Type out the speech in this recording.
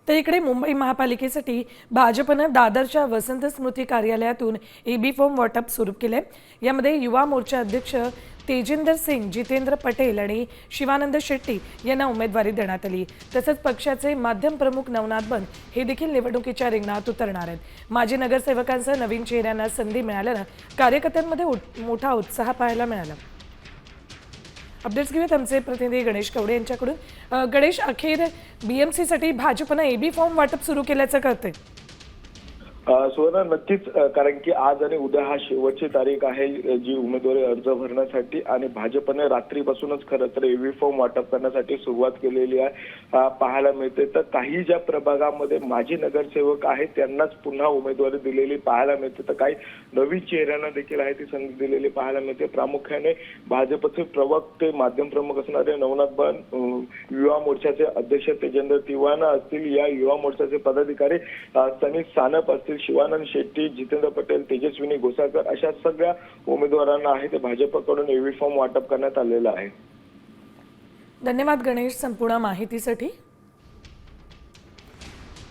तर इकडे मुंबई महापालिकेसाठी भाजपनं दादरच्या वसंत स्मृती कार्यालयातून एबी फॉर्म वाटप सुरू केले। यामध्ये युवा मोर्चा अध्यक्ष तेजिंदर सिंग, जितेंद्र पटेल आणि शिवानंद शेट्टी यांना उमेदवारी देण्यात आली। तसंच पक्षाचे माध्यम प्रमुख नवनाथ बन हे देखील निवडणुकीच्या रिंगणात उतरणार आहेत। माजी नगरसेवकांसह नवीन चेहऱ्यांना संधी मिळाल्यानं कार्यकर्त्यांमध्ये मोठा उत्साह पाहायला मिळाला। अपडेट्स घेऊयात आमचे प्रतिनिधी गणेश कवडे यांच्याकडून। गणेश, अखेर बीएमसी साठी भाजपनं एबी फॉर्म वाटप सुरू केल्याचं कळतंय। सुवर्ण, नक्कीच, कारण की आज आणि उद्या हा शेवटची तारीख आहे जी उमेदवारी अर्ज भरण्यासाठी, आणि भाजपने रात्रीपासूनच खरं तर एबी फॉर्म वाटप करण्यासाठी सुरुवात केलेली आहे पाहायला मिळते। तर काही ज्या प्रभागामध्ये माजी नगरसेवक आहेत त्यांनाच पुन्हा उमेदवारी दिलेली पाहायला मिळते, तर काही नवीन चेहऱ्यांना देखील आहे ती संधी दिलेली पाहायला मिळते। प्रामुख्याने भाजपचे प्रवक्ते, माध्यम प्रमुख असणारे नवनाथ बन, युवा मोर्चाचे अध्यक्ष तेजेंद्र तिवाना असतील, या युवा मोर्चाचे पदाधिकारी सनी सानप असतील, शिवानंद शेट्टी, जितेंद्र पटेल, तेजस्विनी घोसाळकर अशा सगळ्या उमेदवारांना आहे ते भाजपकडून एबी फॉर्म वाटप करण्यात आलेला आहे। धन्यवाद गणेश संपूर्ण माहितीसाठी।